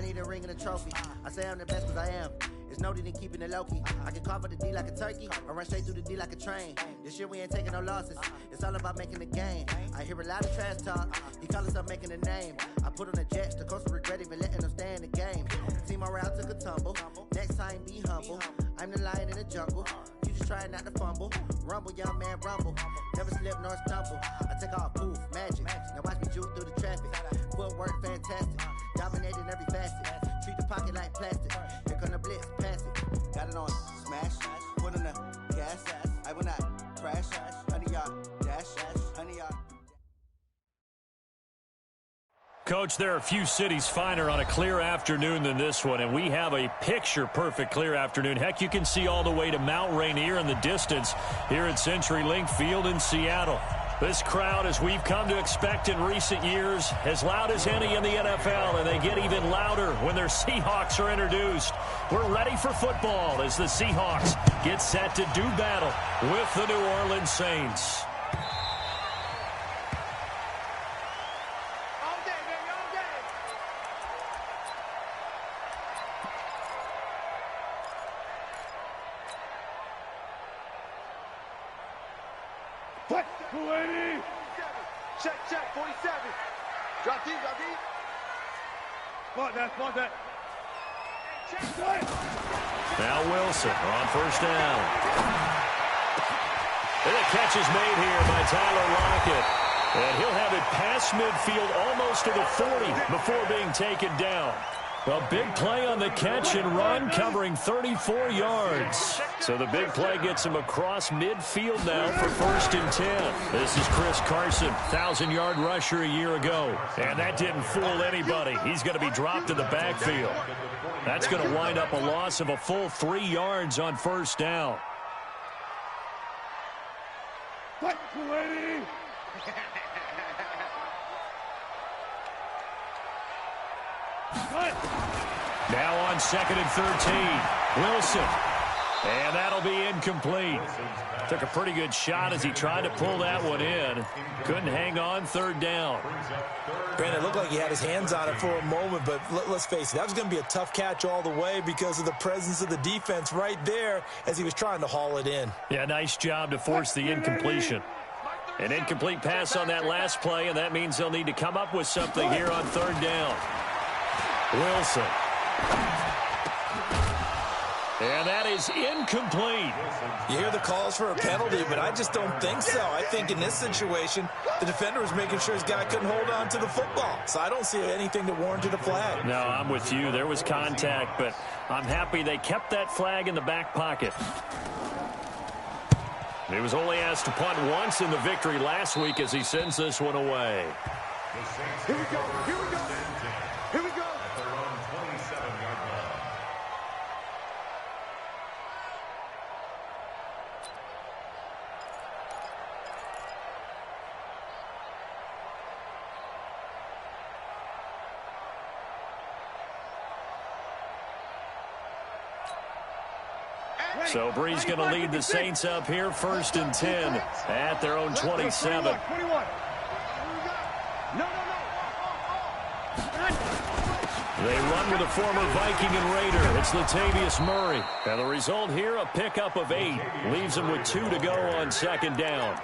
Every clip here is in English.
need a ring and a trophy. I say I'm the best because I am. It's no need in keeping it low-key. I can carve up the D like a turkey or run straight through the D like a train. This year we ain't taking no losses. It's all about making the game. I hear a lot of trash talk. He call himself making a name. I put on the Jets. The coach will regret even letting them stay in the game. Team around took a tumble. Next time be humble. I'm the lion in the jungle. You just try not to fumble. Rumble, young man, rumble. Never slip nor stumble. I take off, poof, magic. Now watch me juke through the traffic. Footwork fantastic. Dominating every facet. Treat the pocket like plastic. Here come the blitz, pass it. Got it on smash. Put on the gas. I will not crash. 100-yard dash. 100-yard. Coach, there are a few cities finer on a clear afternoon than this one, and we have a picture-perfect clear afternoon. Heck, you can see all the way to Mount Rainier in the distance here at CenturyLink Field in Seattle. This crowd, as we've come to expect in recent years, as loud as any in the NFL, and they get even louder when their Seahawks are introduced. We're ready for football as the Seahawks get set to do battle with the New Orleans Saints. Check, 47. Drop deep. Spot that. Now Wilson on first down. And the catch is made here by Tyler Lockett. And he'll have it past midfield almost to the 40 before being taken down. A big play on the catch and run, covering 34 yards. So the big play gets him across midfield now for 1st and 10. This is Chris Carson, 1,000-yard rusher a year ago. And that didn't fool anybody. He's going to be dropped in the backfield. That's going to wind up a loss of a full 3 yards on first down. Now on 2nd and 13, Wilson. And that'll be incomplete. Took a pretty good shot as he tried to pull that one in. Couldn't hang on 3rd down. Brandon, it looked like he had his hands on it for a moment, but let's face it, that was going to be a tough catch all the way because of the presence of the defense right there as he was trying to haul it in. Yeah, nice job to force the incompletion. An incomplete pass on that last play, and that means they'll need to come up with something here on 3rd down. Wilson. And that is incomplete. You hear the calls for a penalty, but I just don't think so. I think in this situation, the defender was making sure his guy couldn't hold on to the football. So I don't see anything that warranted a flag. No, I'm with you. There was contact, but I'm happy they kept that flag in the back pocket. He was only asked to punt once in the victory last week as he sends this one away. Here we go. So Bree's going to lead the Saints up here 1st and 10 at their own 27. 21. They run with a former Viking and Raider. It's Latavius Murray. And the result here, a pickup of 8. Leaves them with 2 to go on 2nd down.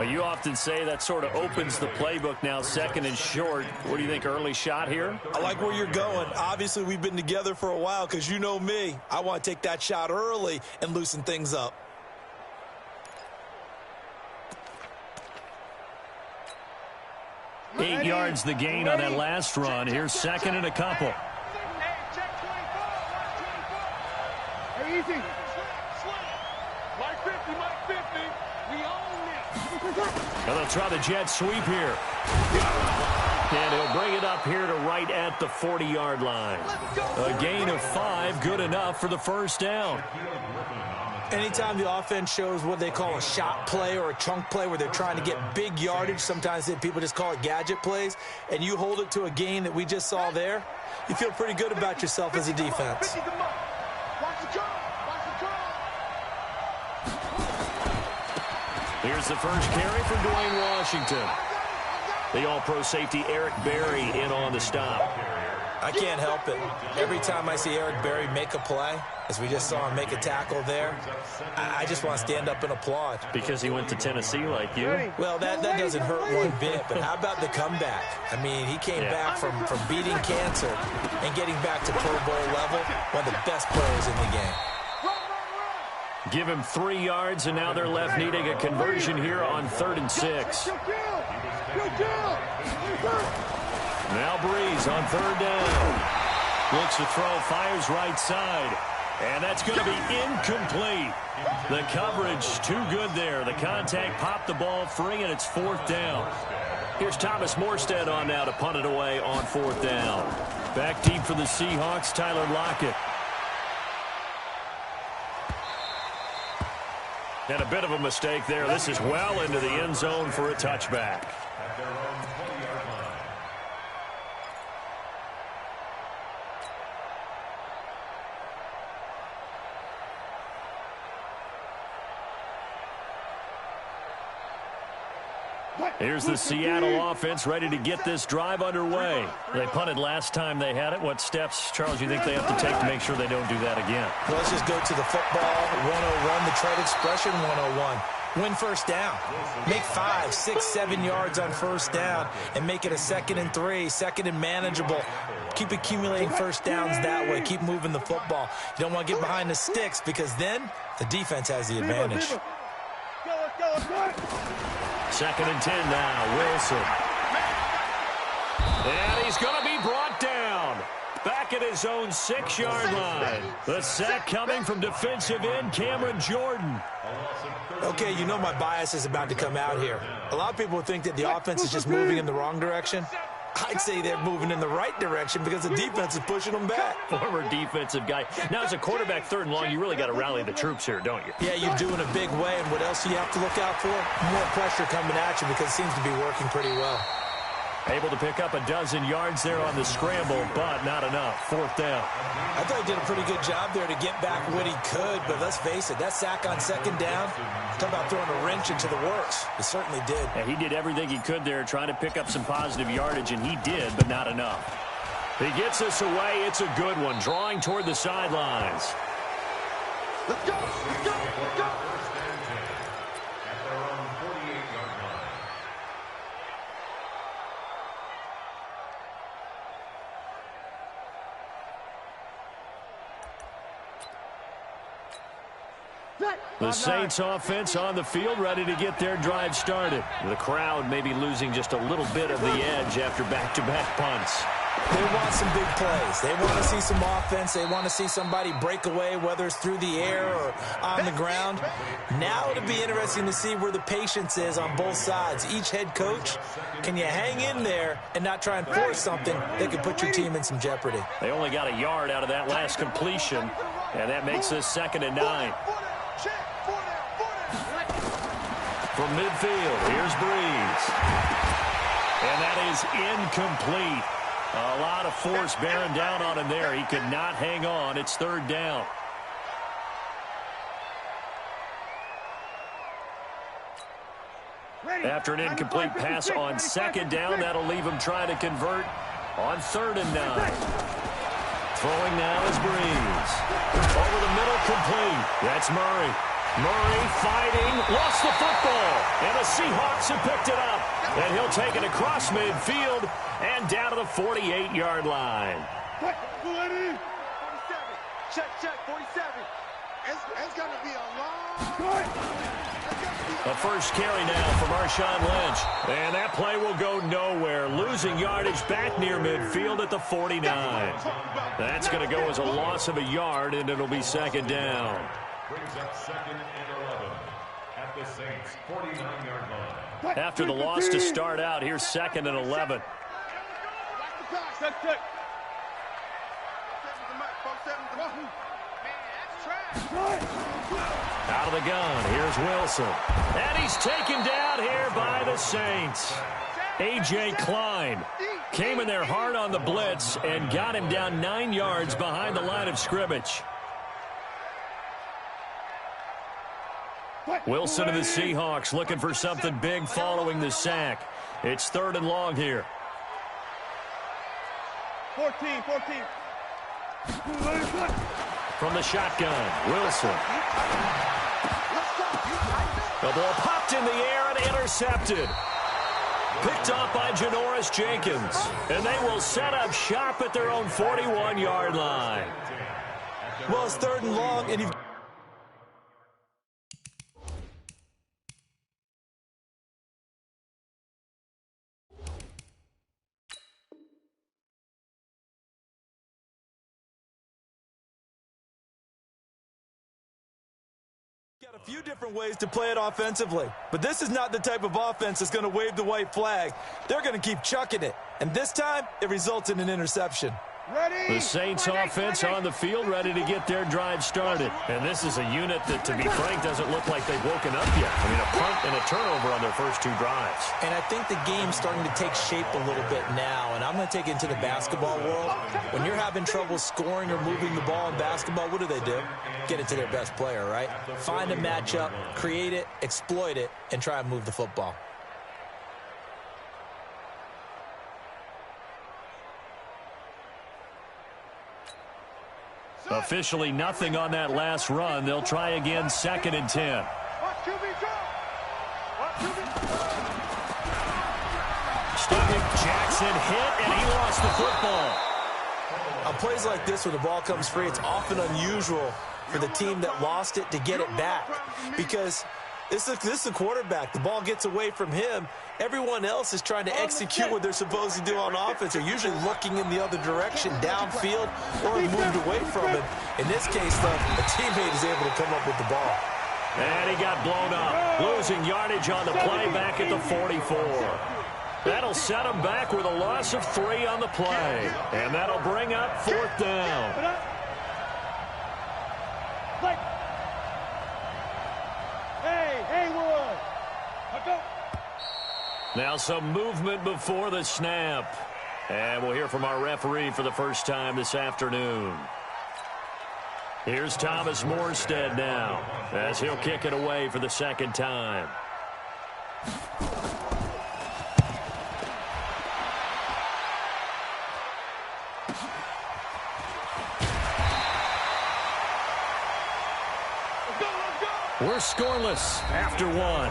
You often say that sort of opens the playbook now, 2nd and short. What do you think, early shot here? I like where you're going. Obviously, we've been together for a while because you know me. I want to take that shot early and loosen things up. Eight yards the gain on that last run. Here's 2nd and a couple. Hey, easy. Mike 50. We own this. And they'll try the jet sweep here. And he'll bring it up here to right at the 40-yard line. A gain of 5, good enough for the 1st down. Anytime the offense shows what they call a shot play or a chunk play where they're trying to get big yardage, sometimes people just call it gadget plays, and you hold it to a gain that we just saw there, you feel pretty good about yourself as a defense. Here's the first carry for Dwayne Washington. The All-Pro safety Eric Berry in on the stop. I can't help it. Every time I see Eric Berry make a play, as we just saw him make a tackle there, I just want to stand up and applaud. Because he went to Tennessee like you? Well, that doesn't hurt one bit, but how about the comeback? I mean, he came back from beating cancer and getting back to Pro Bowl level, one of the best players in the game. Give him 3 yards, and now they're left needing a conversion here on 3rd and 6. Now Breeze on 3rd down. Looks to throw, fires right side. And that's going to be incomplete. The coverage too good there. The contact popped the ball free, and it's 4th down. Here's Thomas Morstead on now to punt it away on 4th down. Back deep for the Seahawks, Tyler Lockett. And a bit of a mistake there. This is well into the end zone for a touchback. Here's the Seattle offense ready to get this drive underway. They punted last time they had it. What steps, Charles, do you think they have to take to make sure they don't do that again? Well, let's just go to the football 101, the trade expression 101. Win first down. Make 5, 6, 7 yards on first down and make it a 2nd and 3, 2nd and manageable. Keep accumulating first downs that way. Keep moving the football. You don't want to get behind the sticks because then the defense has the advantage. 2nd and 10 now, Wilson. And he's going to be brought down. Back at his own 6-yard line. The sack coming from defensive end Cameron Jordan. Okay, you know my bias is about to come out here. A lot of people think that the offense is just moving in the wrong direction. I'd say they're moving in the right direction because the defense is pushing them back. Former defensive guy. Now, as a quarterback 3rd and long, you really got to rally the troops here, don't you? Yeah, you're doing a big way, and what else do you have to look out for? More pressure coming at you because it seems to be working pretty well. Able to pick up a dozen yards there on the scramble, but not enough. 4th down. I thought he did a pretty good job there to get back what he could, but let's face it, that sack on 2nd down, talk about throwing a wrench into the works. He certainly did. Yeah, he did everything he could there, trying to pick up some positive yardage, and he did, but not enough. He gets us away. It's a good one, drawing toward the sidelines. Let's go! Let's go! Let's go! The Saints offense on the field, ready to get their drive started. The crowd may be losing just a little bit of the edge after back-to-back punts. They want some big plays. They want to see some offense. They want to see somebody break away, whether it's through the air or on the ground. Now it'll be interesting to see where the patience is on both sides. Each head coach, can you hang in there and not try and force something that could put your team in some jeopardy? They only got a yard out of that last completion, and that makes this 2nd and 9. From midfield, here's Breeze. And that is incomplete. A lot of force bearing down on him there. He could not hang on. It's 3rd down. After an incomplete pass on 2nd down, that'll leave him trying to convert on 3rd and 9. Throwing now is Breeze. Over the middle, complete. That's Murray. Murray fighting, lost the football, and the Seahawks have picked it up. And he'll take it across midfield and down to the 48-yard line. 47. Check, 47. It's going to be a long... A first carry now from Marshawn Lynch. And that play will go nowhere. Losing yardage back near midfield at the 49. That's going to go as a loss of a yard, and it'll be 2nd down. Brings up 2nd and 11 at the Saints' 49-yard line. After the loss to start out, here's 2nd and 11. Out of the gun, here's Wilson. And he's taken down here by the Saints. A.J. Klein came in there hard on the blitz and got him down 9 yards behind the line of scrimmage. Wilson and the Seahawks looking for something big following the sack. It's 3rd and long here. 14. From the shotgun, Wilson. The ball popped in the air and intercepted. Picked off by Janoris Jenkins. And they will set up shop at their own 41-yard line. Well, it's 3rd and long, and you've got a few different ways to play it offensively, but this is not the type of offense that's going to wave the white flag. They're going to keep chucking it, and this time it results in an interception. The Saints offense on the field ready to get their drive started. And this is a unit that, to be frank, doesn't look like they've woken up yet. I mean, a punt and a turnover on their first 2 drives. And I think the game's starting to take shape a little bit now, and I'm going to take it into the basketball world. When you're having trouble scoring or moving the ball in basketball, what do? Get it to their best player, right? Find a matchup, create it, exploit it, and try and move the football. Officially nothing on that last run. They'll try again, 2nd and 10. Steven Jackson hit, and he lost the football. On plays like this where the ball comes free, it's often unusual for the team that lost it to get it back, because this is a quarterback. The ball gets away from him. Everyone else is trying to execute what they're supposed to do on offense. They're usually looking in the other direction, downfield, or moved away from him. In this case, though, a teammate is able to come up with the ball. And he got blown up, losing yardage on the play back at the 44. That'll set him back with a loss of 3 on the play. And that'll bring up 4th down. Now some movement before the snap. And we'll hear from our referee for the first time this afternoon. Here's Thomas Morstead now, as he'll kick it away for the 2nd time. We're scoreless after 1.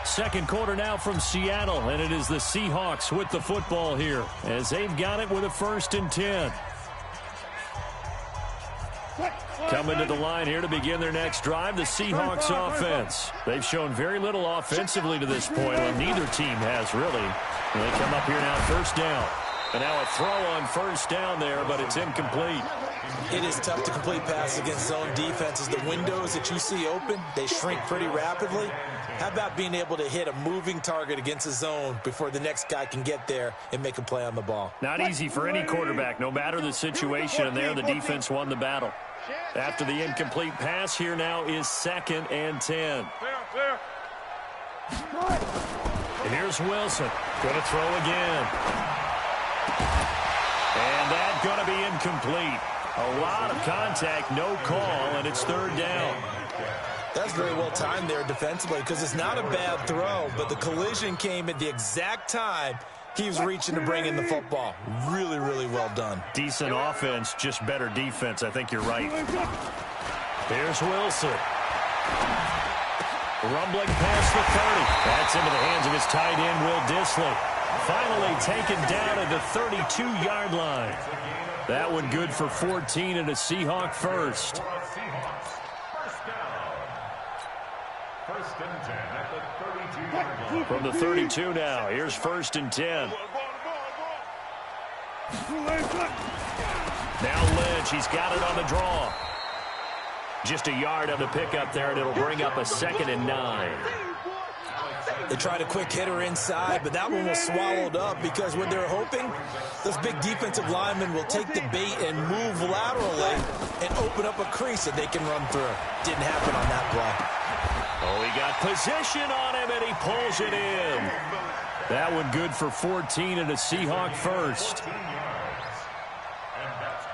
Second quarter now from Seattle, and it is the Seahawks with the football here as they've got it with a 1st and 10. Coming to the line here to begin their next drive, the Seahawks offense. They've shown very little offensively to this point. Well, neither team has really. And they come up here now, 1st down. And now a throw on 1st down there, but it's incomplete. It is tough to complete passes against zone defenses. The windows that you see open, they shrink pretty rapidly. How about being able to hit a moving target against a zone before the next guy can get there and make a play on the ball? Not easy for any quarterback, no matter the situation, and there the defense won the battle. After the incomplete pass, here now is 2nd and 10. Here's Wilson. Going to throw again. And that's going to be incomplete. A lot of contact, no call, and it's 3rd down. That's very well timed there defensively, because it's not a bad throw, but the collision came at the exact time he was reaching to bring in the football. Really, really well done. Decent offense, just better defense. I think you're right. Here's Wilson. Rumbling past the 30. That's into the hands of his tight end, Will Dissly. Finally taken down at the 32-yard line. That one good for 14 and a Seahawk 1st. From the 32 now, here's 1st and 10. Now Lynch, he's got it on the draw. Just a yard on the pickup there, and it'll bring up a 2nd and 9. They tried a quick hitter inside, but that one was swallowed up because what they're hoping, those big defensive linemen will take the bait and move laterally and open up a crease that they can run through. Didn't happen on that play. Oh, he got position on him, and he pulls it in. That one good for 14 and a Seahawk 1st.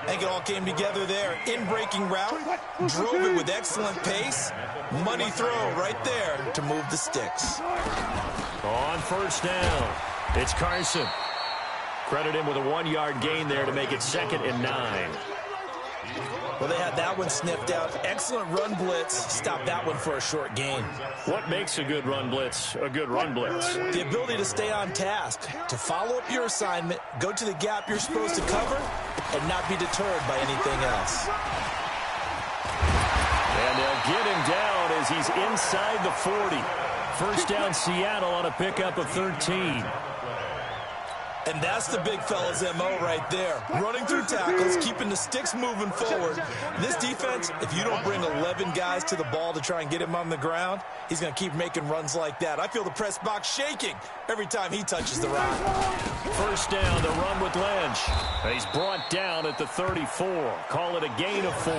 I think it all came together there. In-breaking route, drove it with excellent pace. Money throw right there to move the sticks. On first down, it's Carson. Credit him with a 1-yard gain there to make it 2nd and 9. Well, they had that one sniffed out. Excellent run blitz. Stopped that one for a short gain. What makes a good run blitz a good run blitz? The ability to stay on task, to follow up your assignment, go to the gap you're supposed to cover, and not be deterred by anything else. And they'll get him down as he's inside the 40. First down Seattle on a pickup of 13. And that's the big fella's MO right there. Running through tackles, keeping the sticks moving forward. This defense, if you don't bring 11 guys to the ball to try and get him on the ground, he's going to keep making runs like that. I feel the press box shaking every time he touches the rock. First down, the run with Lynch. He's brought down at the 34. Call it a gain of 4.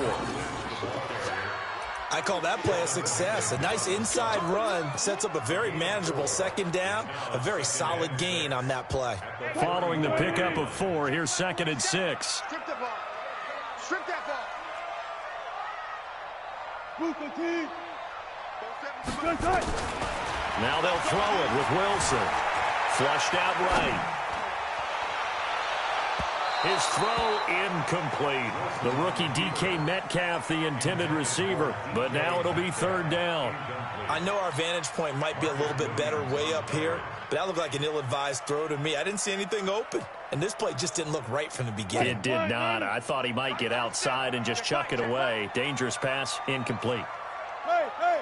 I call that play a success. A nice inside run sets up a very manageable 2nd down, a very solid gain on that play. Following the pickup of 4, here's 2nd and 6. Strip the ball. Strip that ball. Move the team. Now they'll throw it with Wilson. Flushed out right. His throw incomplete. The rookie DK Metcalf, the intended receiver, but now it'll be 3rd down. I know our vantage point might be a little bit better way up here, but that looked like an ill-advised throw to me. I didn't see anything open, and this play just didn't look right from the beginning. It did not. I thought he might get outside and just chuck it away. Dangerous pass, incomplete. Hey.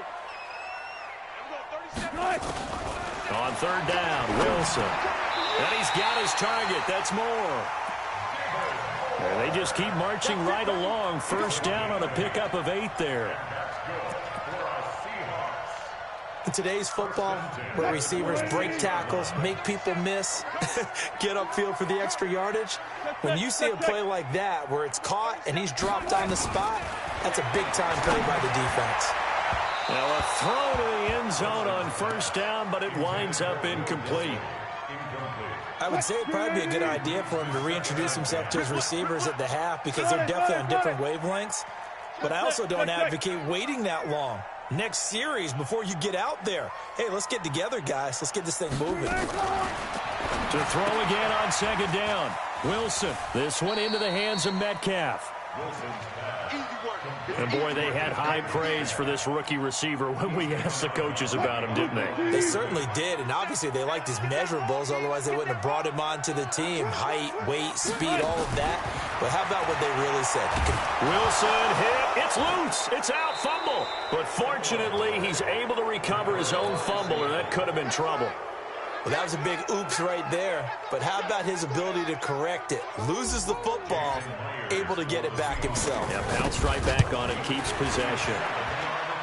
On 3rd down, Wilson. And he's got his target. That's more. And they just keep marching right along. First down on a pickup of 8 there. In today's football, where receivers break tackles, make people miss, get upfield for the extra yardage, when you see a play like that where it's caught and he's dropped on the spot, that's a big-time play by the defense. Now a throw to the end zone on first down, but it winds up incomplete. I would say it'd probably be a good idea for him to reintroduce himself to his receivers at the half because they're definitely on different wavelengths. But I also don't advocate waiting that long. Next series before you get out there. Hey, let's get together, guys. Let's get this thing moving. To throw again on 2nd down. Wilson. This one into the hands of Metcalf. And, boy, they had high praise for this rookie receiver when we asked the coaches about him, didn't they? They certainly did, and obviously they liked his measurables, otherwise they wouldn't have brought him onto the team. Height, weight, speed, all of that. But how about what they really said? Wilson hit. It's loose. It's out. Fumble. But fortunately, he's able to recover his own fumble, or that could have been trouble. Well, that was a big oops right there. But how about his ability to correct it? Loses the football, able to get it back himself. Yeah, bounced right back on it, keeps possession.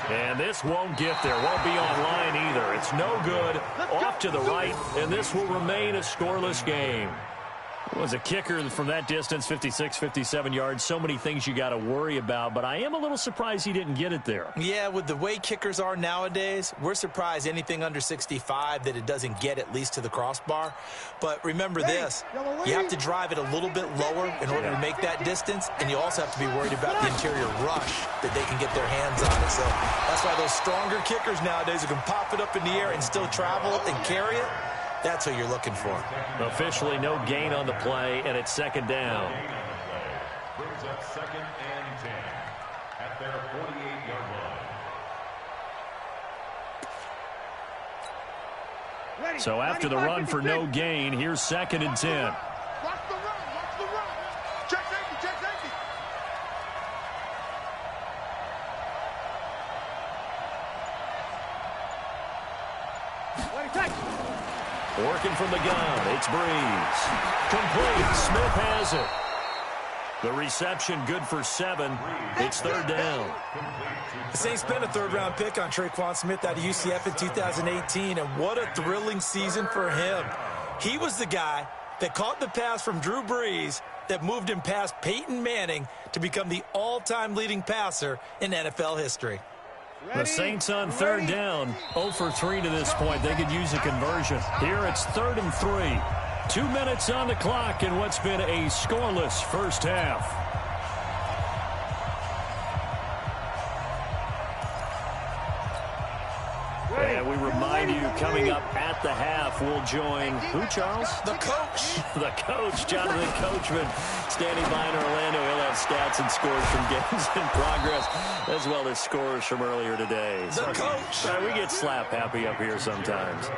And this won't get there, won't be online either. It's no good, off to the right, and this will remain a scoreless game. It was a kicker from that distance, 56, 57 yards. So many things you got to worry about, but I am a little surprised he didn't get it there. Yeah, with the way kickers are nowadays, we're surprised anything under 65 that it doesn't get at least to the crossbar. But remember this, you have to drive it a little bit lower in order to make that distance, and you also have to be worried about the interior rush that they can get their hands on it. So that's why those stronger kickers nowadays who can pop it up in the air and still travel and carry it, that's what you're looking for. Officially no gain on the play, and it's 2nd down. Brings up 2nd and 10 at their 48-yard line. So after the run for no gain, here's 2nd and 10. Watch the run. Watch the run. Check safety. Check safety. Working from the gun, it's Breeze. Complete, Smith has it. The reception good for 7. It's 3rd down. The Saints spent a 3rd-round pick on Traquan Smith out of UCF in 2018, and what a thrilling season for him. He was the guy that caught the pass from Drew Brees that moved him past Peyton Manning to become the all-time leading passer in NFL history. The Saints on 3rd down, 0 for 3 to this point. They could use a conversion. Here it's 3rd and 3. 2 minutes on the clock in what's been a scoreless first half. And we remind you, coming up at the half, we'll join who, Charles? The coach. The coach, Jonathan Coachman, standing by in Orlando. He'll have stats and scores from games in progress, as well as scores from earlier today. The coach. We get slap happy up here sometimes.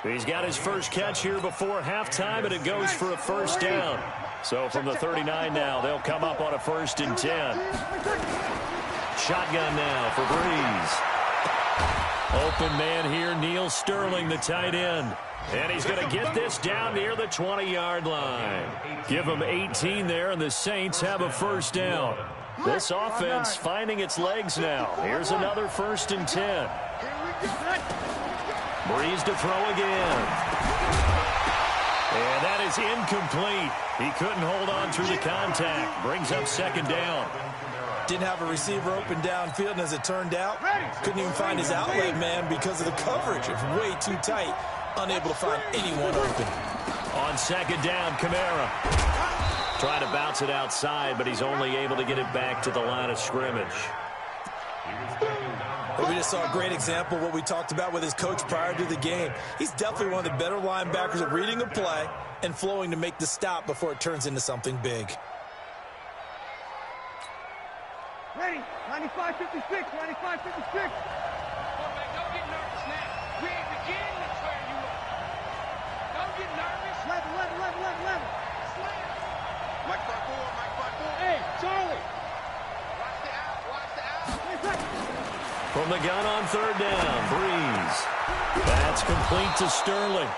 He's got his first catch here before halftime, and it goes for a first down. So from the 39 now, they'll come up on a 1st and 10. Shotgun now for Breeze. Open man here, Neil Sterling, the tight end. And he's going to get this down near the 20-yard line. Give him 18 there, and the Saints have a first down. This offense finding its legs now. Here's another 1st and 10. Breeze to throw again. And that is incomplete. He couldn't hold on through the contact. Brings up 2nd down. Didn't have a receiver open downfield, and as it turned out, couldn't even find his outlet man because of the coverage. It was way too tight, unable to find anyone open. On 2nd down, Kamara. Trying to bounce it outside, but he's only able to get it back to the line of scrimmage. But we just saw a great example of what we talked about with his coach prior to the game. He's definitely one of the better linebackers at reading a play and flowing to make the stop before it turns into something big. Ready, 95-56, 95-56. Don't get nervous now. We ain't beginning to turn you up. Don't get nervous. Level. Mike front forward. Hey, Charlie. Watch the out. From the gun on 3rd down, Breeze. That's complete to Sterling.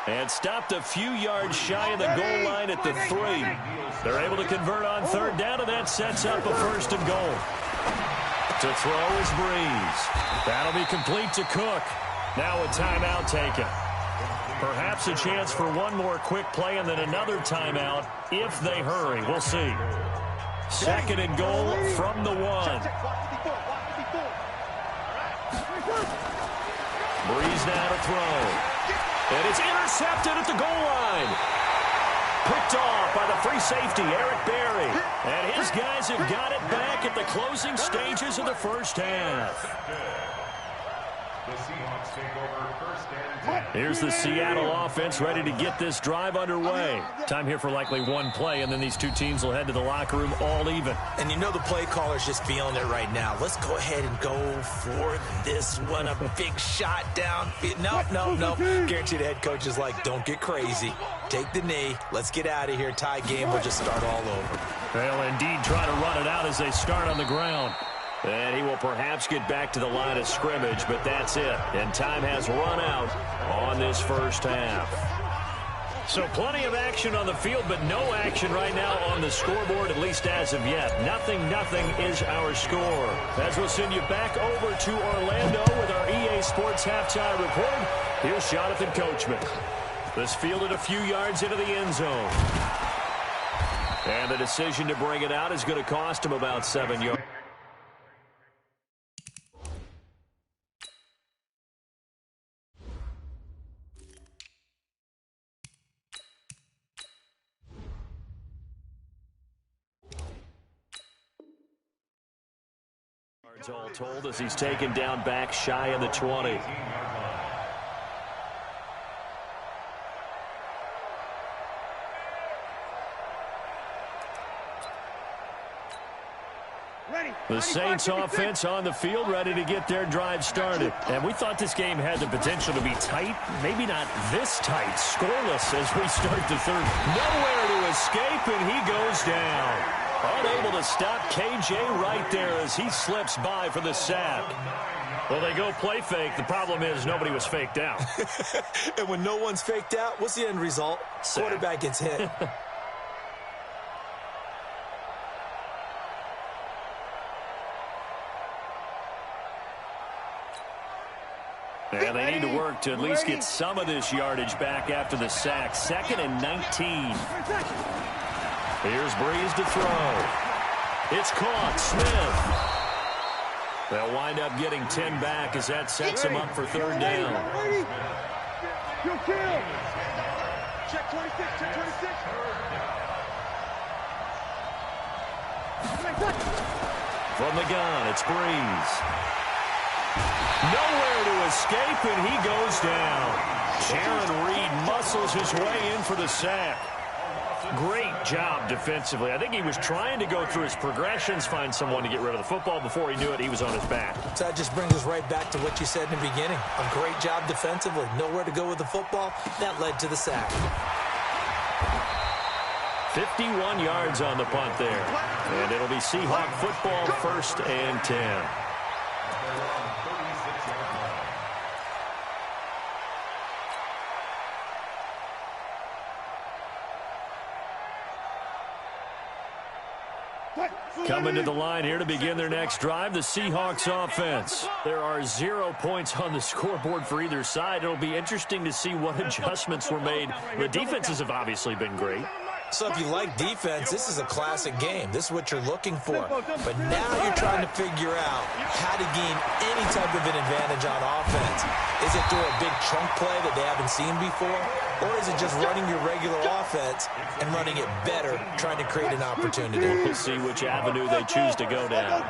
And stopped a few yards shy of the goal line at the 3. They're able to convert on 3rd down, and that sets up a 1st and goal. To throw is Breeze. That'll be complete to Cook. Now a timeout taken. Perhaps a chance for one more quick play and then another timeout if they hurry. We'll see. 2nd and goal from the 1. Breeze now to throw. And it's intercepted at the goal line. Picked off by the free safety, Eric Berry. And his guys have got it back at the closing stages of the first half. The Seahawks take over 1st and 10. Here's the Seattle offense ready to get this drive underway. Time here for likely one play, and then these two teams will head to the locker room all even. And you know the play caller's just feeling it right now. Let's go ahead and go for this one. A big shot down. No. Guarantee the head coach is like, don't get crazy. Take the knee. Let's get out of here. Tie game. We'll just start all over. They'll indeed try to run it out as they start on the ground. And he will perhaps get back to the line of scrimmage, but that's it. And time has run out on this first half. So plenty of action on the field, but no action right now on the scoreboard, at least as of yet. 0-0 is our score. As we'll send you back over to Orlando with our EA Sports Halftime Report, here's Jonathan Coachman. This fielded a few yards into the end zone. And the decision to bring it out is going to cost him about 7 yards. All told as he's taken down back shy of the 20. The Saints offense on the field ready to get their drive started. And we thought this game had the potential to be tight. Maybe not this tight. Scoreless as we start the 3rd. Nowhere to escape, and he goes down. Unable to stop KJ right there as he slips by for the sack. Well, they go play fake. The problem is nobody was faked out. And when no one's faked out, what's the end result? Sack. Quarterback gets hit. And they need to work to at least get some of this yardage back after the sack. 2nd and 19. Here's Breeze to throw. It's caught. Smith. They'll wind up getting 10 back as that sets them up for 3rd down. Check 26, check 26. From the gun, it's Breeze. Nowhere to escape, and he goes down. Jaron Reed muscles his way in for the sack. Great job defensively. I think he was trying to go through his progressions, find someone to get rid of the football. Before he knew it, he was on his back. So that just brings us right back to what you said in the beginning. A great job defensively. Nowhere to go with the football. That led to the sack. 51 yards on the punt there. And it'll be Seahawk football, 1st and 10. Coming to the line here to begin their next drive, the Seahawks offense. There are 0 points on the scoreboard for either side. It'll be interesting to see what adjustments were made. The defenses have obviously been great. So if you like defense, this is a classic game. This is what you're looking for. But now you're trying to figure out how to gain any type of an advantage on offense. Is it through a big chunk play that they haven't seen before? Or is it just running your regular offense and running it better, trying to create an opportunity? We'll see which avenue they choose to go down.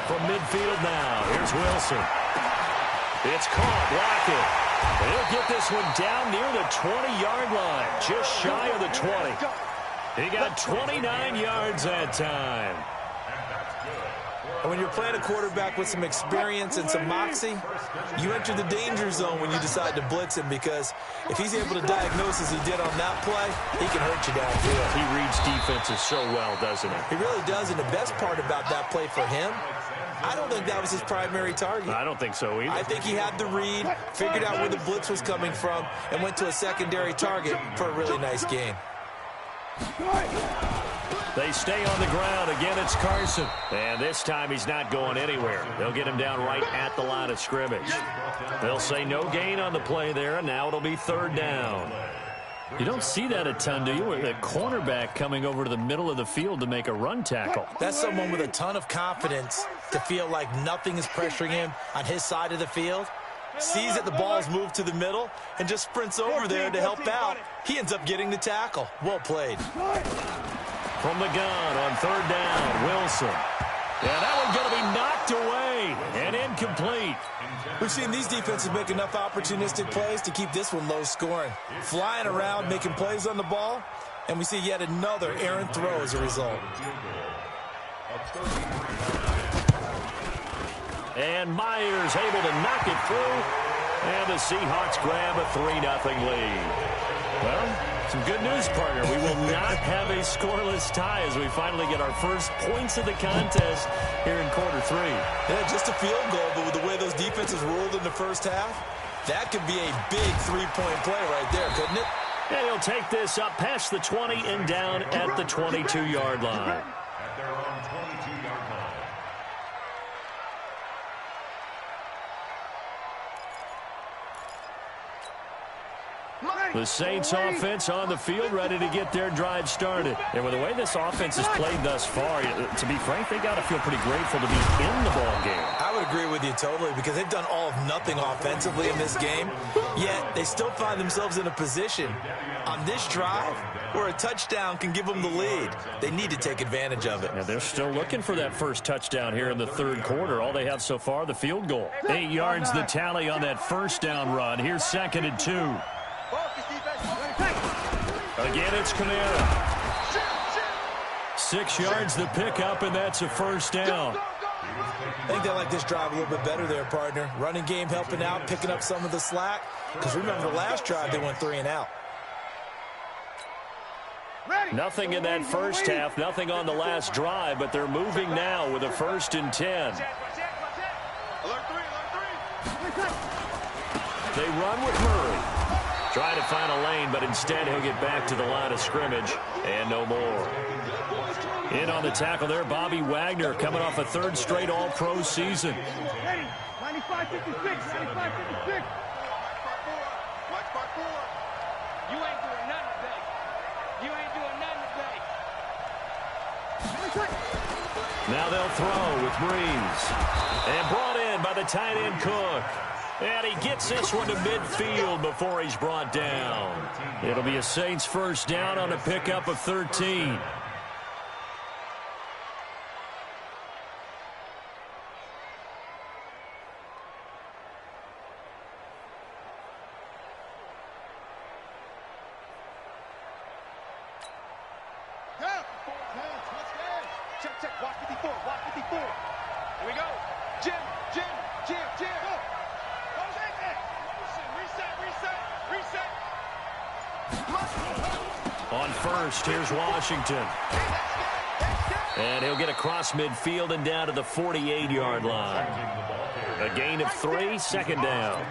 From midfield now, here's Wilson. It's caught, Lockett. And he'll get this one down near the 20-yard line, just shy of the 20. He got 29 yards that time. And when you're playing a quarterback with some experience and some moxie, you enter the danger zone when you decide to blitz him, because if he's able to diagnose as he did on that play, he can hurt you downfield. He reads defenses so well, doesn't he? He really does, and the best part about that play for him, I don't think that was his primary target. I don't think so either. I think he had the read, figured out where the blitz was coming from, and went to a secondary target for a really nice gain. They stay on the ground. Again, it's Carson. And this time he's not going anywhere. They'll get him down right at the line of scrimmage. They'll say no gain on the play there, and now it'll be 3rd down. You don't see that a ton, do you? With a cornerback coming over to the middle of the field to make a run tackle. That's someone with a ton of confidence to feel like nothing is pressuring him on his side of the field. Sees that the ball's moved to the middle and just sprints over there to help out. He ends up getting the tackle. Well played. From the gun on 3rd down, Wilson. And that one's going to be knocked away and incomplete. We've seen these defenses make enough opportunistic plays to keep this one low scoring. Flying around, making plays on the ball, and we see yet another errant throw as a result. And Myers able to knock it through, and the Seahawks grab a 3-0 lead. Well, some good news, partner. We will not have a scoreless tie as we finally get our first points of the contest here in quarter 3. Yeah, just a field goal, but with the way those defenses ruled in the first half, that could be a big 3-point play right there, couldn't it? And he'll take this up past the 20 and down at the 22-yard line. At their own 22-yard line. The Saints offense on the field, ready to get their drive started. And with the way this offense has played thus far, to be frank, they got to feel pretty grateful to be in the ball game. I would agree with you totally, because they've done all of nothing offensively in this game, yet they still find themselves in a position on this drive where a touchdown can give them the lead. They need to take advantage of it. And they're still looking for that first touchdown here in the 3rd quarter. All they have so far, the field goal. 8 yards the tally on that first down run. Here's 2nd and 2. Again, it's Kamara. 6 yards the pickup, and that's a first down. I think they like this drive a little bit better there, partner. Running game helping out, picking up some of the slack. Because remember, the last drive, they went 3 and out. Nothing in that first half, nothing on the last drive, but they're moving now with a 1st and 10. They run with Murray. Trying to find a lane, but instead he'll get back to the line of scrimmage, and no more. In on the tackle there, Bobby Wagner, coming off a 3rd straight All-Pro season. 95-56, 95-56. You ain't doing nothing today. You ain't doing nothing today. Now they'll throw with Breeze. And brought in by the tight end Cook. And he gets this one to midfield before he's brought down. It'll be a Saints first down on a pickup of 13. check. Watch 54. Watch 54. Here we go. Jim. Go. Reset. On first, here's Washington. And he'll get across midfield and down to the 48-yard line. A gain of 3, second down.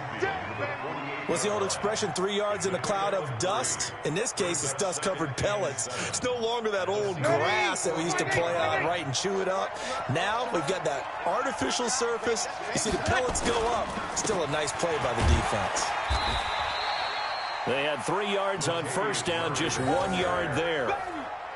What's the old expression, 3 yards in a cloud of dust? In this case, it's dust-covered pellets. It's no longer that old grass that we used to play on, right, and chew it up. Now we've got that artificial surface. You see the pellets go up. Still a nice play by the defense. They had 3 yards on first down, just 1 yard there.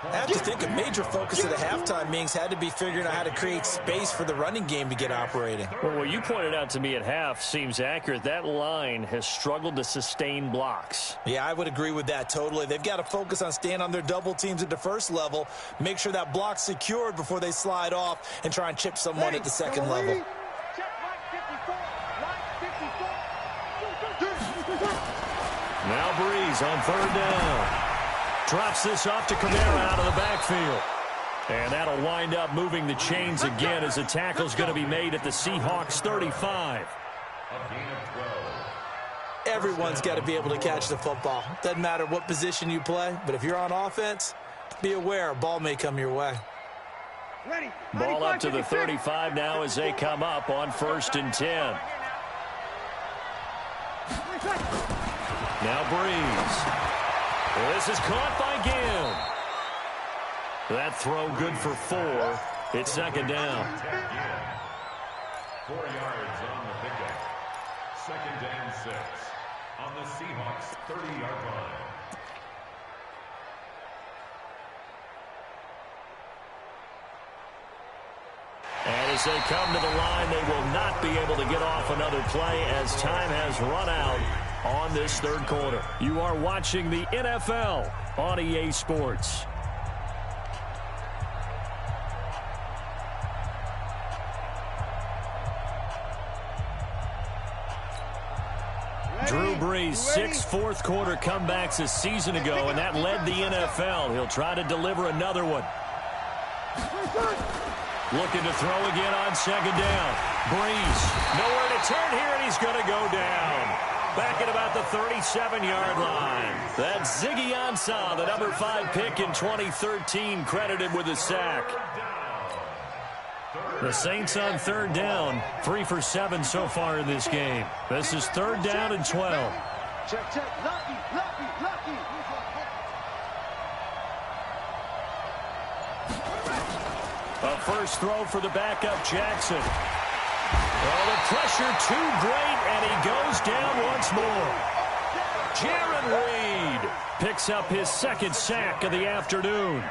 I have to think a major focus of the halftime meetings had to be figuring out how to create space for the running game to get operating. Well, what you pointed out to me at half seems accurate. That line has struggled to sustain blocks. Yeah, I would agree with that totally. They've got to focus on staying on their double teams at the first level, make sure that block's secured before they slide off and try and chip someone at the second level. Now Breeze on third down. Drops this off to Kamara out of the backfield. And that'll wind up moving the chains again as the tackle's going to be made at the Seahawks 35. Everyone's got to be able to catch the football. Doesn't matter what position you play, but if you're on offense, be aware a ball may come your way. Ball up to the 35 now as they come up on 1st and 10. Now Breeze. This is caught by Gill. That throw good for 4. It's second down. 4 yards on the pickup. 2nd and 6 on the Seahawks 30-yard line. And as they come to the line, they will not be able to get off another play as time has run out on this third quarter. You are watching the NFL on EA Sports. Drew Brees, 6 fourth-quarter comebacks a season ago, and that led the NFL. He'll try to deliver another one. Looking to throw again on second down. Brees, nowhere to turn here, and he's going to go down. Back at about the 37-yard line. That's Ziggy Ansah, the number 5 pick in 2013, credited with a sack. The Saints on third down, 3 for 7 so far in this game. This is 3rd down and 12. Check. Lucky. A first throw for the backup, Jackson. Well, the pressure too great, and he goes down once more. Jaron Reed picks up his 2nd sack of the afternoon.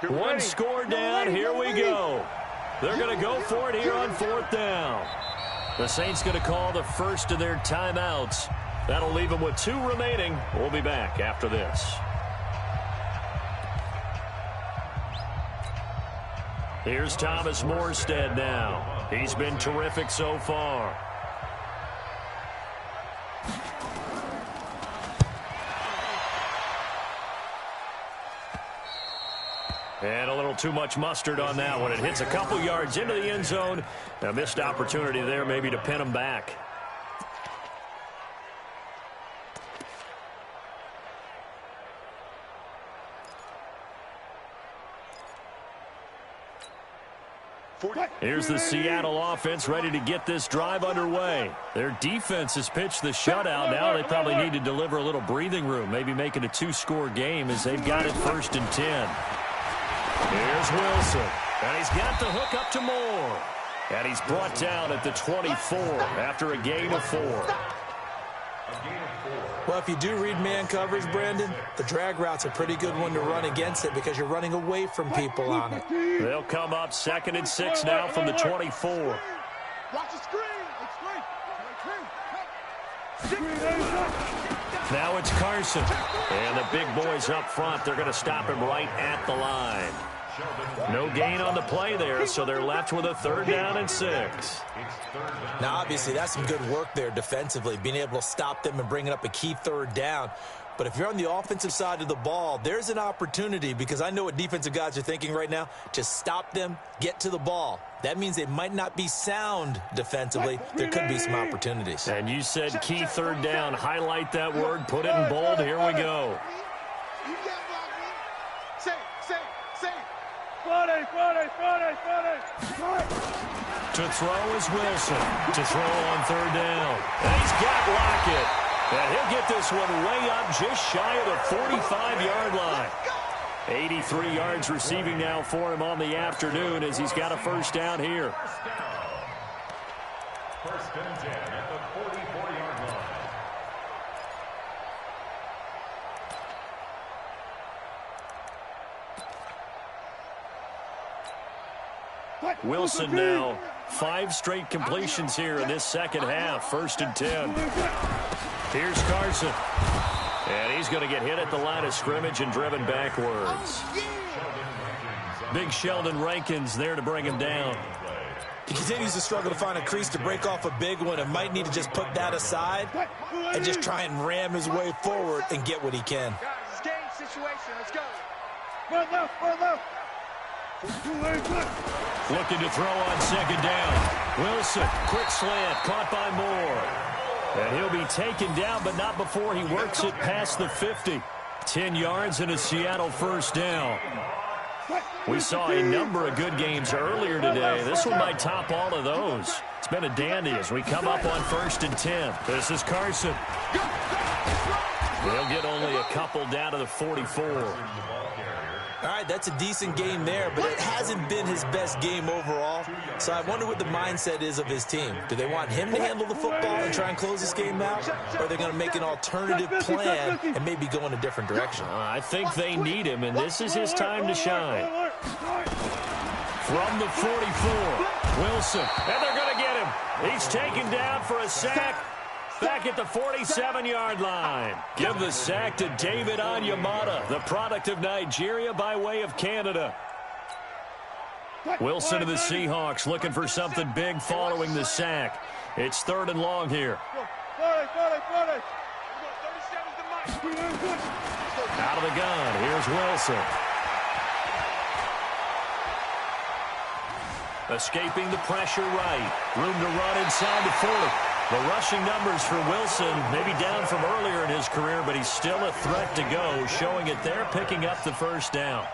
One score down. Here we go. They're going to go for it here on 4th down. The Saints going to call the first of their timeouts. That'll leave them with 2 remaining. We'll be back after this. Here's Thomas Morstead now. He's been terrific so far. And a little too much mustard on that one. It hits a couple yards into the end zone. A missed opportunity there maybe to pin him back. Here's the Seattle offense ready to get this drive underway. Their defense has pitched the shutout. Now they probably need to deliver a little breathing room, maybe make it a 2-score game as they've got it 1st and 10. Here's Wilson, and he's got the hook up to Moore. And he's brought down at the 24 after a gain of 4. Well, if you do read man coverage, Brandon, the drag route's a pretty good one to run against it because you're running away from people on it. They'll come up 2nd and 6 now from the 24. Watch the screen. Now it's Carson. And the big boys up front, they're going to stop him right at the line. No gain on the play there, so they're left with a 3rd down and 6. Now, obviously, that's some good work there defensively, being able to stop them and bringing up a key 3rd down. But if you're on the offensive side of the ball, there's an opportunity, because I know what defensive guys are thinking right now, to stop them, get to the ball. That means they might not be sound defensively. There could be some opportunities. And you said key 3rd down. Highlight that word. Put it in bold. Here we go. To throw is Wilson. To throw on 3rd down. And he's got Lockett. And he'll get this one way up just shy of the 45-yard line. 83 yards receiving now for him on the afternoon as he's got a 1st down here. 1st and 10 at the 44-yard line. Wilson now 5 straight completions here in this second half. 1st and 10. Here's Carson. And he's going to get hit at the line of scrimmage and driven backwards. Big Sheldon Rankins there to bring him down. He continues to struggle to find a crease to break off a big one and might need to just put that aside and just try and ram his way forward and get what he can. Guys, game situation. Let's go. Looking to throw on 2nd down. Wilson, quick slant, caught by Moore. And he'll be taken down, but not before he works it past the 50. 10 yards and a Seattle 1st down. We saw a number of good games earlier today. This one might top all of those. It's been a dandy as we come up on 1st and 10. This is Carson. They'll get only a couple down to the 44. All right, that's a decent game there, but it hasn't been his best game overall. So I wonder what the mindset is of his team. Do they want him to handle the football and try and close this game out? Or are they going to make an alternative plan and maybe go in a different direction? I think they need him, and this is his time to shine. From the 44, Wilson, and they're going to get him. He's taken down for a sack. Back at the 47-yard line. Give the sack to David Onyemata, the product of Nigeria by way of Canada. Wilson to the Seahawks looking for something big following the sack. It's 3rd and long here. Out of the gun, here's Wilson. Escaping the pressure right. Room to run inside the 40. The rushing numbers for Wilson maybe down from earlier in his career, but he's still a threat to go, showing it there, picking up the 1st down.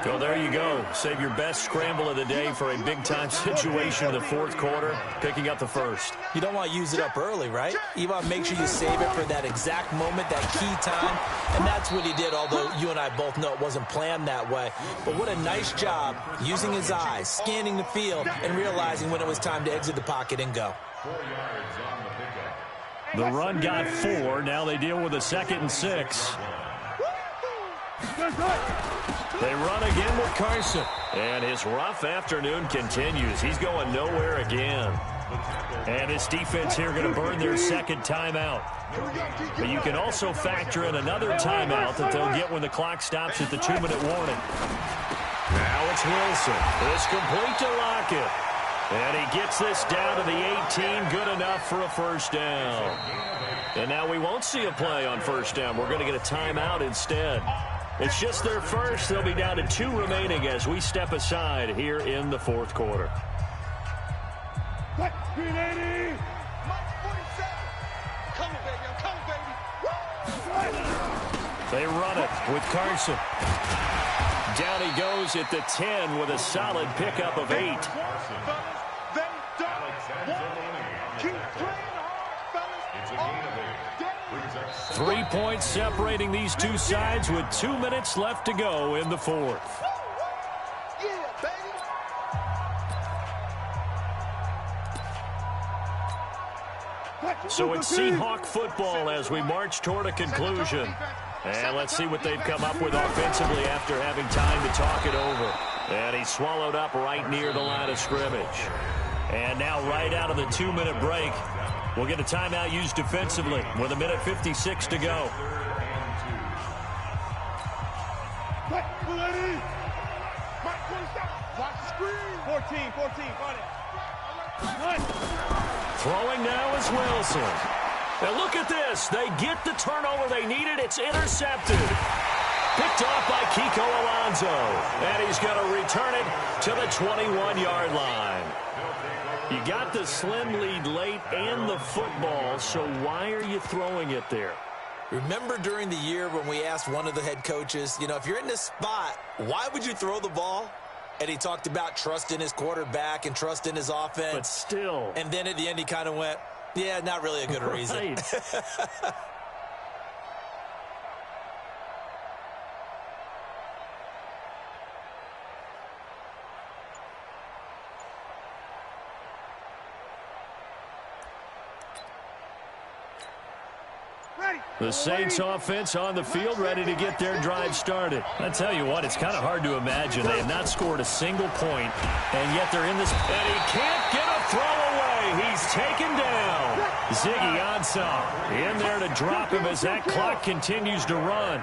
So there you go. Save your best scramble of the day for a big-time situation in the 4th quarter, picking up the 1st. You don't want to use it up early, right? You want to make sure you save it for that exact moment, that key time, and that's what he did, although you and I both know it wasn't planned that way. But what a nice job using his eyes, scanning the field, and realizing when it was time to exit the pocket and go. 4 yards on the pickup. The run got 4. Now they deal with a 2nd and 6. They run again with Carson. And his rough afternoon continues. He's going nowhere again. And his defense here going to burn their second timeout. But you can also factor in another timeout that they'll get when the clock stops at the 2-minute warning. Now it's Wilson. It's complete to Lockett. And he gets this down to the 18. Good enough for a first down. And now we won't see a play on first down. We're going to get a timeout instead. It's just their first. They'll be down to 2 remaining as we step aside here in the fourth quarter. They run it with Carson. Down he goes at the 10 with a solid pickup of 8. Keep playing hard, fellas. 3 points separating these two sides with 2 minutes left to go in the fourth. Yeah, baby. So it's Seahawk football as we march toward a conclusion. And let's see what they've come up with offensively after having time to talk it over. And he's swallowed up right near the line of scrimmage. And now right out of the 2-minute break, we'll get a timeout used defensively with 1:56 to go. Watch the screen. 14, got it. Throwing now is Wilson. And look at this. They get the turnover they needed. It's intercepted. Picked off by Kiko Alonso. And he's going to return it to the 21-yard line. You got the slim lead late and the football, so why are you throwing it there? Remember during the year when we asked one of the head coaches, you know, if you're in this spot, why would you throw the ball? And he talked about trust in his quarterback and trust in his offense. But still. And then at the end he kind of went, yeah, not really a good reason. Right. The Saints offense on the field, ready to get their drive started. I tell you what, it's kind of hard to imagine. They have not scored a single point, and yet they're in this. And he can't get a throw away. He's taken down. Ziggy Ansah in there to drop him as that clock continues to run.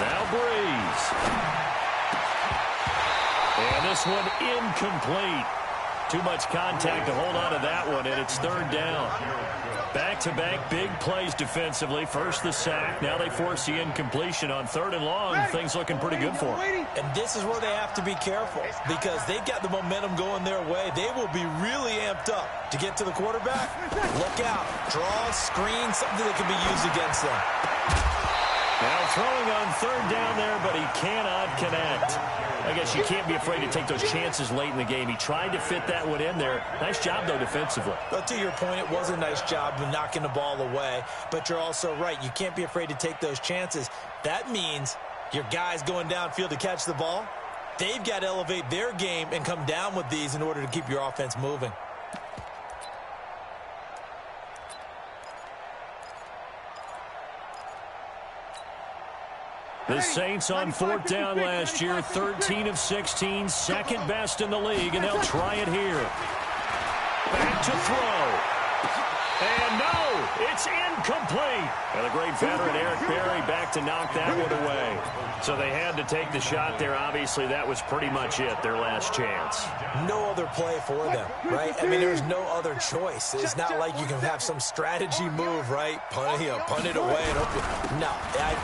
Now Breeze. And this one incomplete. Too much contact to hold on to that one, and it's third down. Back-to-back big plays defensively. First the sack. Now they force the incompletion on third and long. Things looking pretty good for them. And this is where they have to be careful because they've got the momentum going their way. They will be really amped up to get to the quarterback. Look out. Draw, screen, something that can be used against them. Now throwing on third down there, but he cannot connect. I guess you can't be afraid to take those chances late in the game. He tried to fit that one in there. Nice job, though, defensively. But to your point, it was a nice job of knocking the ball away. But you're also right. You can't be afraid to take those chances. That means your guys going downfield to catch the ball, they've got to elevate their game and come down with these in order to keep your offense moving. The Saints on fourth down last year, 13 of 16, second best in the league, and they'll try it here. Back to throw. And no, it's incomplete. And the great veteran Eric Berry back to knock that one away. So they had to take the shot there. Obviously, that was pretty much it, their last chance. No other play for them, right? I mean, there's no other choice. It's not like you can have some strategy move, right? Punt it away. And hope no,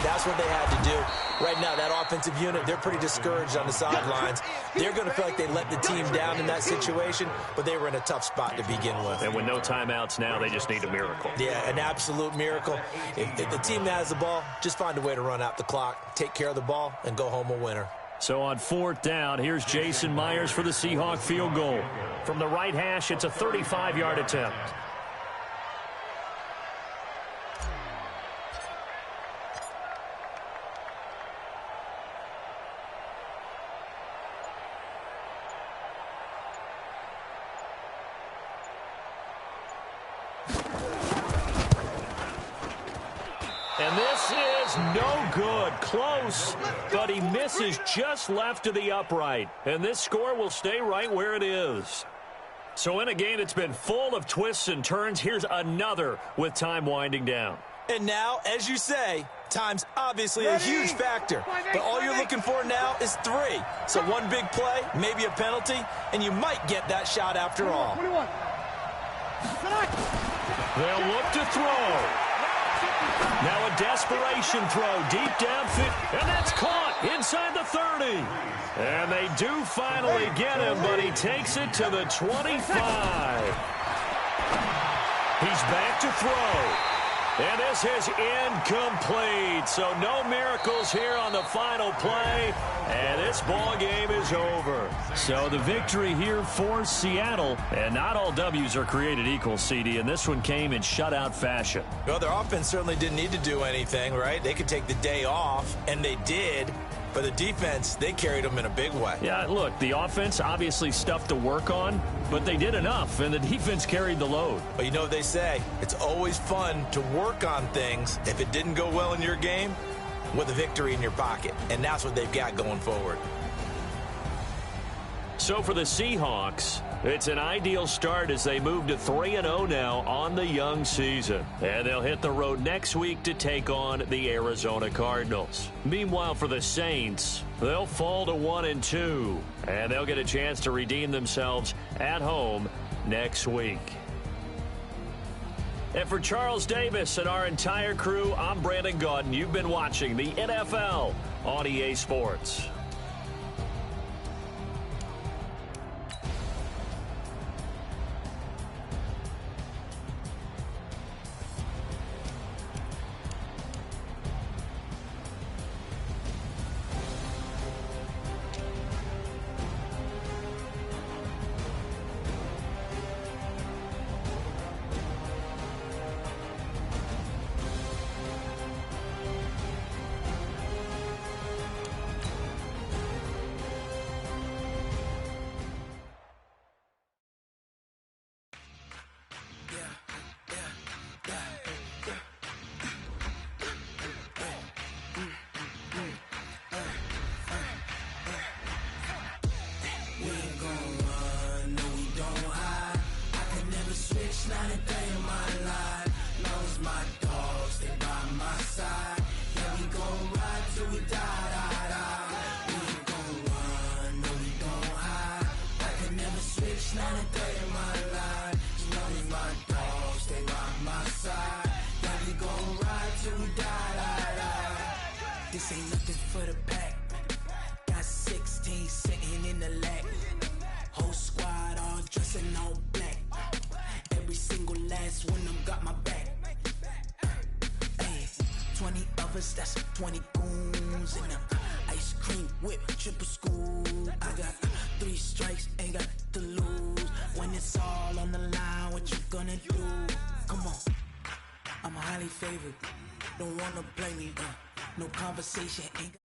that's what they had to do. Right now, that offensive unit, they're pretty discouraged on the sidelines. They're going to feel like they let the team down in that situation, but they were in a tough spot to begin with. And with no timeouts now, they just need a miracle. Yeah, an absolute miracle. If the team has the ball, just find a way to run out the clock, take care of the ball, and go home a winner. So on fourth down, here's Jason Myers for the Seahawk field goal. From the right hash, it's a 35-yard attempt. And this is no good. Close, but he misses just left of the upright. And this score will stay right where it is. So in a game that's been full of twists and turns, here's another with time winding down. And now, as you say, time's obviously a huge factor. But all you're looking for now is 3. So one big play, maybe a penalty, and you might get that shot after all. 21. They'll look to throw. Now a desperation throw deep downfield, and that's caught inside the 30. And they do finally get him, but he takes it to the 25. He's back to throw. And this is incomplete, so no miracles here on the final play, and this ball game is over. So the victory here for Seattle, and not all W's are created equal, CD, and this one came in shutout fashion. Well, their offense certainly didn't need to do anything, right? They could take the day off, and they did. But the defense, they carried them in a big way. Yeah, look, the offense obviously stuff to work on, but they did enough, and the defense carried the load. But you know what they say, it's always fun to work on things. If it didn't go well in your game, with a victory in your pocket. And that's what they've got going forward. So for the Seahawks, it's an ideal start as they move to 3-0 now on the young season. And they'll hit the road next week to take on the Arizona Cardinals. Meanwhile, for the Saints, they'll fall to 1-2. And they'll get a chance to redeem themselves at home next week. And for Charles Davis and our entire crew, I'm Brandon Gaudin. You've been watching the NFL on EA Sports. This ain't nothing for the pack. Got 16 sitting in the lap. Whole squad all dressing all black. Every single last one of them got my back. Hey, 20 of us, that's 20 goons in them. Ice cream whip, triple scoop. I got 3 strikes, ain't got to lose. When it's all on the line, what you gonna do? Come on, I'm highly favored. Don't wanna play me, no conversation, ain't